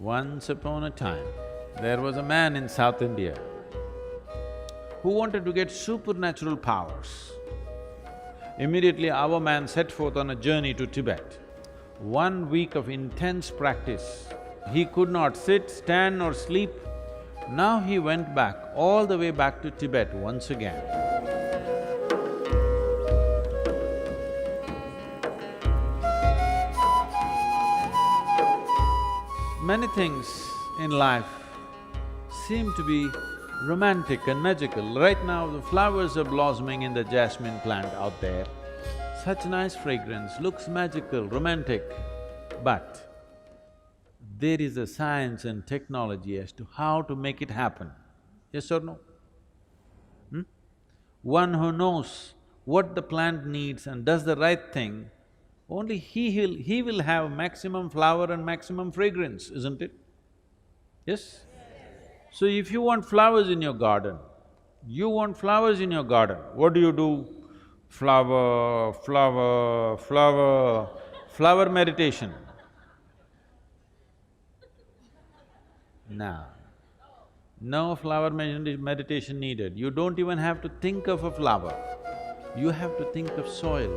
Once upon a time, there was a man in South India who wanted to get supernatural powers. Immediately, our man set forth on a journey to Tibet. 1 week of intense practice. He could not sit, stand or sleep. Now he went back, all the way back to Tibet once again. Many things in life seem to be romantic and magical. Right now, the flowers are blossoming in the jasmine plant out there. Such nice fragrance, looks magical, romantic. But there is a science and technology as to how to make it happen. Yes or no? One who knows what the plant needs and does the right thing, only he will have maximum flower and maximum fragrance, isn't it? Yes? So if you want flowers in your garden, what do? Flower, flower, flower, flower meditation. No flower meditation needed. You don't even have to think of a flower. You have to think of soil,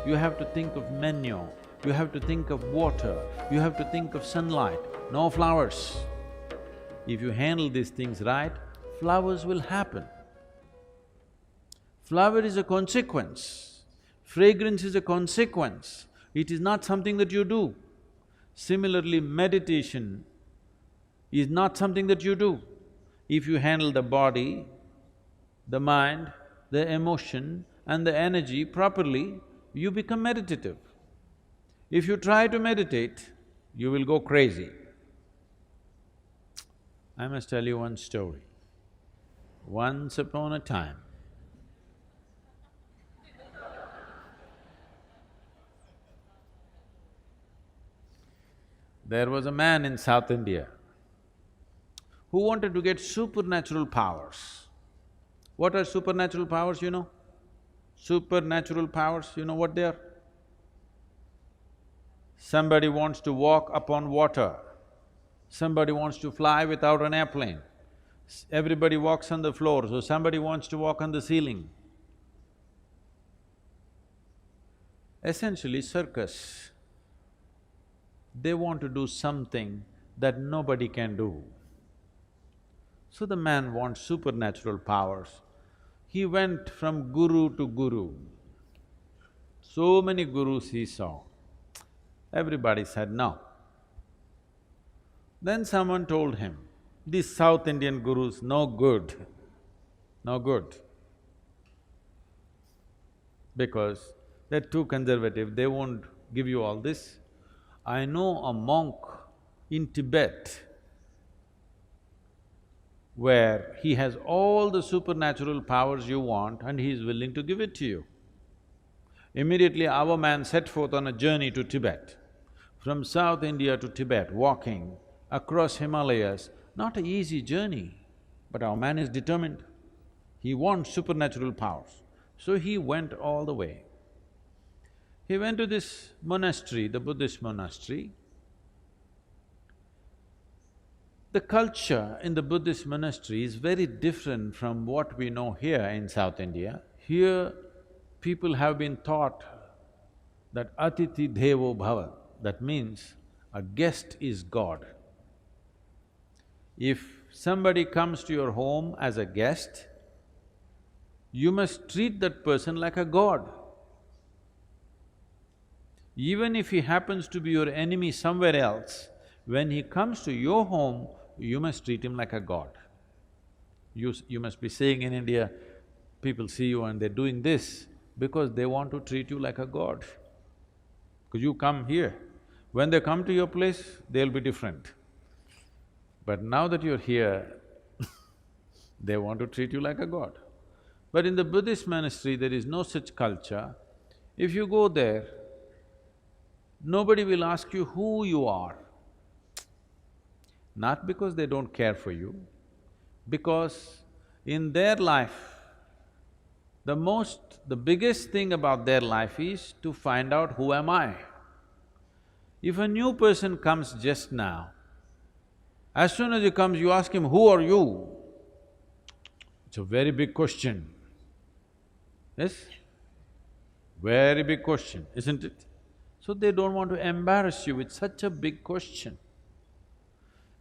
you have to think of manure, you have to think of water, you have to think of sunlight, no flowers. If you handle these things right, flowers will happen. Flower is a consequence, fragrance is a consequence, it is not something that you do. Similarly, meditation is not something that you do. If you handle the body, the mind, the emotion and the energy properly, you become meditative. If you try to meditate, you will go crazy. I must tell you one story. Once upon a time, there was a man in South India who wanted to get supernatural powers. What are supernatural powers, you know? Supernatural powers, you know what they are? Somebody wants to walk upon water, somebody wants to fly without an airplane, everybody walks on the floor, so somebody wants to walk on the ceiling. Essentially, circus, they want to do something that nobody can do. So the man wants supernatural powers. He went from guru to guru. So many gurus he saw. Everybody said no. Then someone told him, these South Indian gurus, no good, no good. Because they're too conservative, they won't give you all this. I know a monk in Tibet where he has all the supernatural powers you want and he is willing to give it to you. Immediately our man set forth on a journey to Tibet. From South India to Tibet, walking across Himalayas, not an easy journey, but our man is determined. He wants supernatural powers. So he went all the way. He went to this monastery, the Buddhist monastery. The culture in the Buddhist monastery is very different from what we know here in South India. Here, people have been taught that Atiti Devo Bhava, that means a guest is God. If somebody comes to your home as a guest, you must treat that person like a god. Even if he happens to be your enemy somewhere else, when he comes to your home, you must treat him like a god. You must be saying in India, people see you and they're doing this because they want to treat you like a god. Because you come here, when they come to your place, they'll be different. But now that you're here, they want to treat you like a god. But in the Buddhist monastery, there is no such culture. If you go there, nobody will ask you who you are. Not because they don't care for you, because in their life, the biggest thing about their life is to find out who am I. If a new person comes just now, As soon as he comes, you ask him, who are you? It's a very big question. Yes? Very big question, isn't it? So they don't want to embarrass you with such a big question.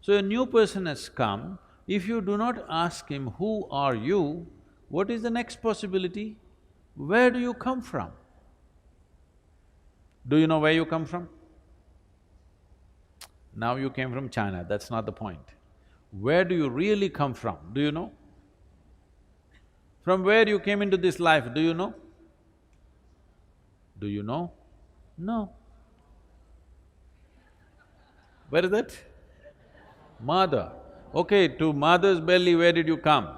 So a new person has come, if you do not ask him, who are you, what is the next possibility? Where do you come from? Do you know where you come from? Now you came from China, that's not the point. Where do you really come from, do you know? From where you came into this life, do you know? Do you know? No. Where is that? Mother. Okay, to mother's belly, where did you come?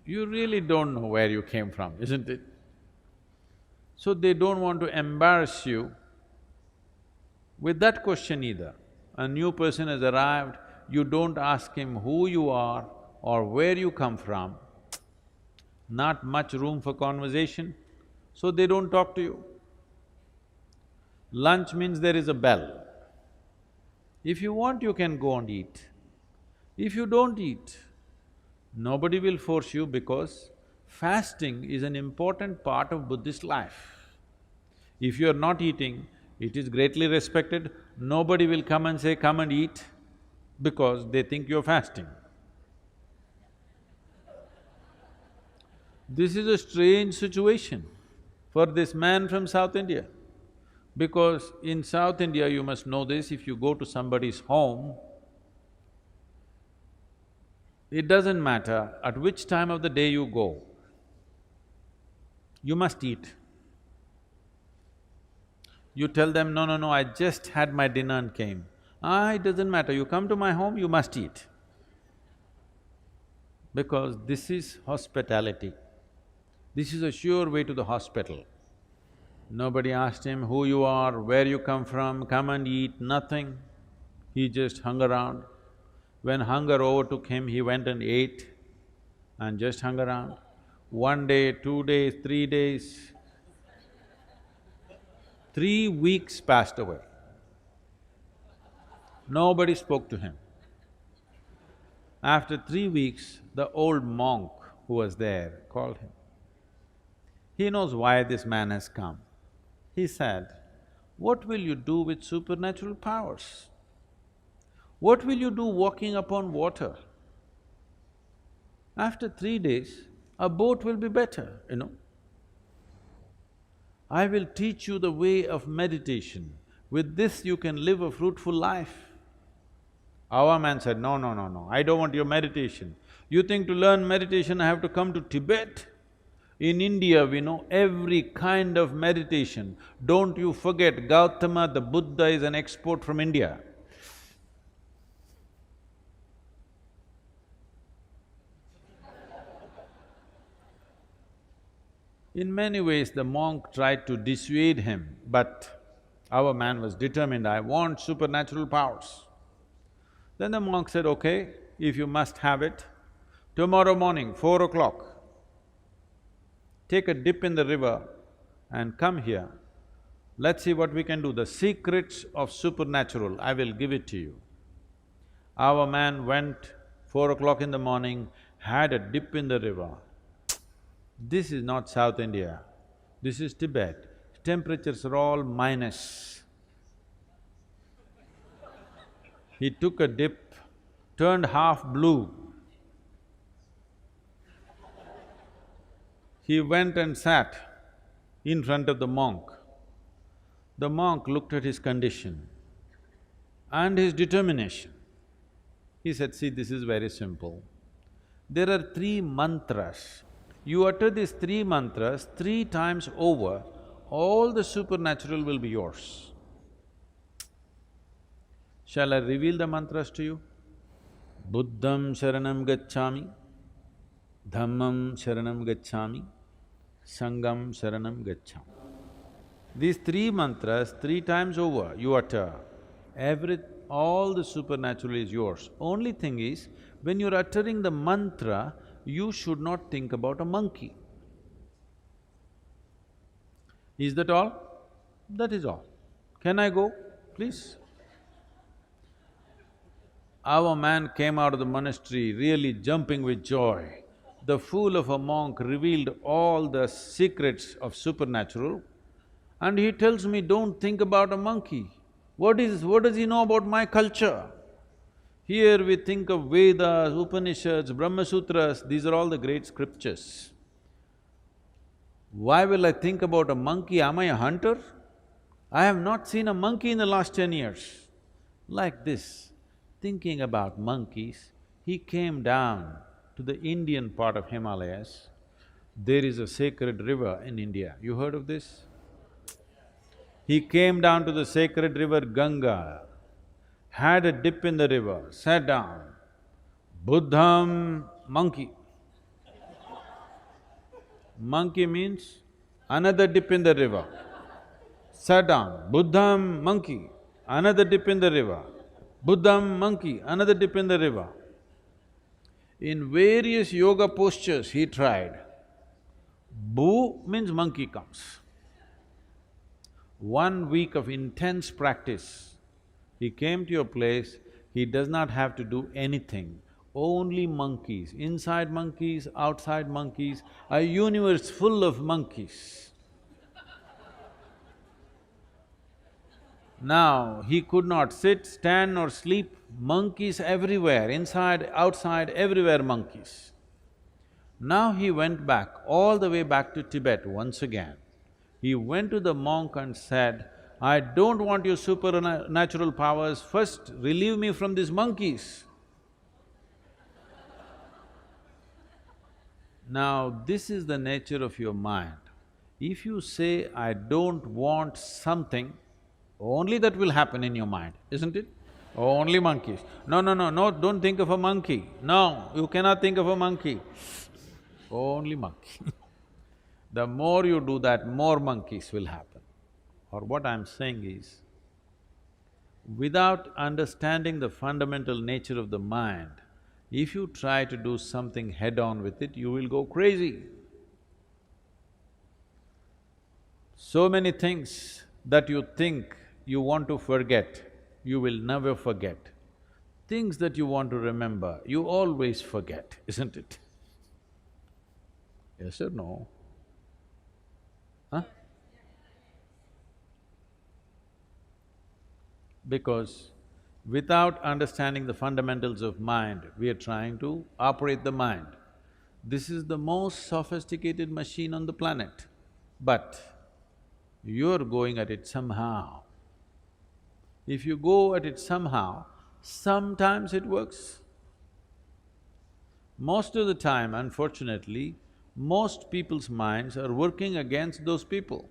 You really don't know where you came from, isn't it? So they don't want to embarrass you with that question either. A new person has arrived, you don't ask him who you are or where you come from, not much room for conversation, so they don't talk to you. Lunch means there is a bell. If you want, you can go and eat. If you don't eat, nobody will force you because fasting is an important part of Buddhist life. If you are not eating, it is greatly respected, nobody will come and say, come and eat, because they think you're fasting. This is a strange situation for this man from South India. Because in South India, you must know this, if you go to somebody's home, it doesn't matter at which time of the day you go, you must eat. You tell them, no, no, no, I just had my dinner and came. It doesn't matter, you come to my home, you must eat. Because this is hospitality. This is a sure way to the hospital. Nobody asked him who you are, where you come and eat, nothing. He just hung around. When hunger overtook him, he went and ate and just hung around. 1 day, 2 days, 3 days, 3 weeks passed away. Nobody spoke to him. After 3 weeks, the old monk who was there called him. He knows why this man has come. He said, what will you do with supernatural powers? What will you do walking upon water? After 3 days, a boat will be better, you know. I will teach you the way of meditation. With this you can live a fruitful life. Our man said, no, no, no, no, I don't want your meditation. You think to learn meditation I have to come to Tibet? In India, we know every kind of meditation. Don't you forget, Gautama, the Buddha is an export from India. In many ways, the monk tried to dissuade him, but our man was determined, I want supernatural powers. Then the monk said, okay, if you must have it, tomorrow morning, 4 o'clock, take a dip in the river and come here. Let's see what we can do. The secrets of supernatural, I will give it to you. Our man went 4 o'clock in the morning, had a dip in the river. This is not South India, this is Tibet. Temperatures are all minus. He took a dip, turned half blue. He went and sat in front of the monk. The monk looked at his condition and his determination. He said, see, this is very simple. There are 3 mantras. You utter these 3 mantras 3 times over, all the supernatural will be yours. Shall I reveal the mantras to you? Buddham sharanam gacchami, Dhammam sharanam gacchami, Sangham sharanam gacchami. These 3 mantras 3 times over you utter, all the supernatural is yours. Only thing is, when you're uttering the mantra, you should not think about a monkey. Is that all? That is all. Can I go, please? Our man came out of the monastery really jumping with joy. The fool of a monk revealed all the secrets of supernatural, and he tells me, don't think about a monkey. What does he know about my culture? Here we think of Vedas, Upanishads, Brahma Sutras, these are all the great scriptures. Why will I think about a monkey? Am I a hunter? I have not seen a monkey in the last 10 years. Like this, thinking about monkeys, he came down to the Indian part of Himalayas. There is a sacred river in India, you heard of this? He came down to the sacred river Ganga, had a dip in the river, sat down. Buddham, monkey. Monkey means another dip in the river. Sat down, Buddham, monkey, another dip in the river. Buddham, monkey, another dip in the river. In various yoga postures he tried. Bu means monkey comes. 1 week of intense practice, he came to your place, he does not have to do anything, only monkeys, inside monkeys, outside monkeys, a universe full of monkeys. Now, he could not sit, stand or sleep, monkeys everywhere, inside, outside, everywhere monkeys. Now he went back, all the way back to Tibet once again. He went to the monk and said, I don't want your supernatural powers, first relieve me from these monkeys. Now, this is the nature of your mind. If you say, I don't want something, only that will happen in your mind, isn't it? Only monkeys. No, no, no, no, don't think of a monkey. No, you cannot think of a monkey. Only monkey. The more you do that, more monkeys will happen. Or what I'm saying is, without understanding the fundamental nature of the mind, if you try to do something head-on with it, you will go crazy. So many things that you think you want to forget, you will never forget. Things that you want to remember, you always forget, isn't it? Yes or no? Huh? Because without understanding the fundamentals of mind, we are trying to operate the mind. This is the most sophisticated machine on the planet, but you're going at it somehow. If you go at it somehow, sometimes it works. Most of the time, unfortunately, most people's minds are working against those people.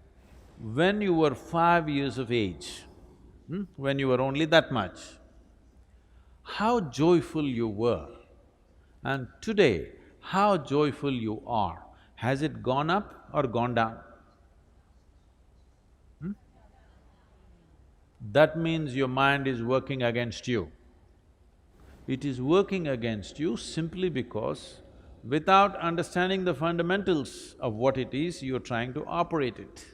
When you were 5 years of age, when you were only that much, how joyful you were, and today, how joyful you are. Has it gone up or gone down? That means your mind is working against you. It is working against you simply because without understanding the fundamentals of what it is, you're trying to operate it.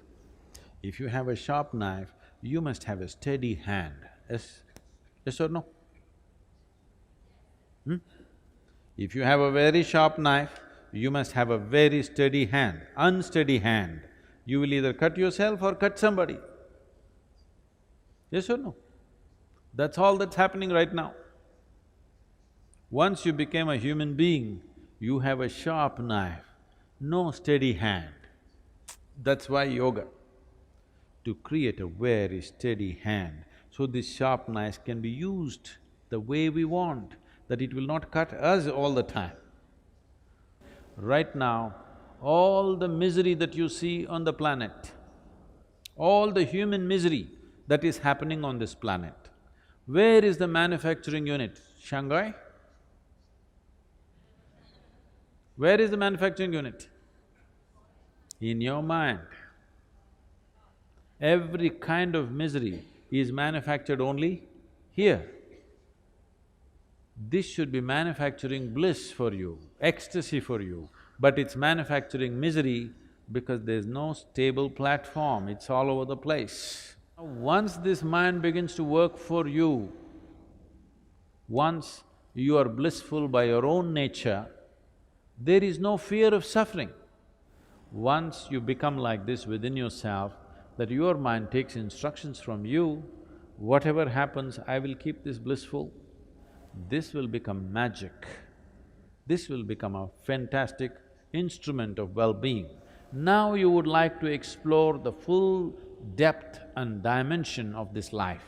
If you have a sharp knife, you must have a steady hand, yes? Yes or no? If you have a very sharp knife, you must have a very steady hand. Unsteady hand, you will either cut yourself or cut somebody. Yes or no? That's all that's happening right now. Once you became a human being, you have a sharp knife, no steady hand. That's why yoga, to create a very steady hand, so this sharp knife can be used the way we want, that it will not cut us all the time. Right now, all the misery that you see on the planet, all the human misery that is happening on this planet, where is the manufacturing unit? Shanghai? Where is the manufacturing unit? In your mind. Every kind of misery is manufactured only here. This should be manufacturing bliss for you, ecstasy for you, but it's manufacturing misery because there's no stable platform, it's all over the place. Once this mind begins to work for you, Once you are blissful by your own nature, there is no fear of suffering. Once you become like this within yourself, that your mind takes instructions from you, whatever happens, I will keep this blissful, this will become magic. This will become a fantastic instrument of well-being. Now you would like to explore the full depth and dimension of this life.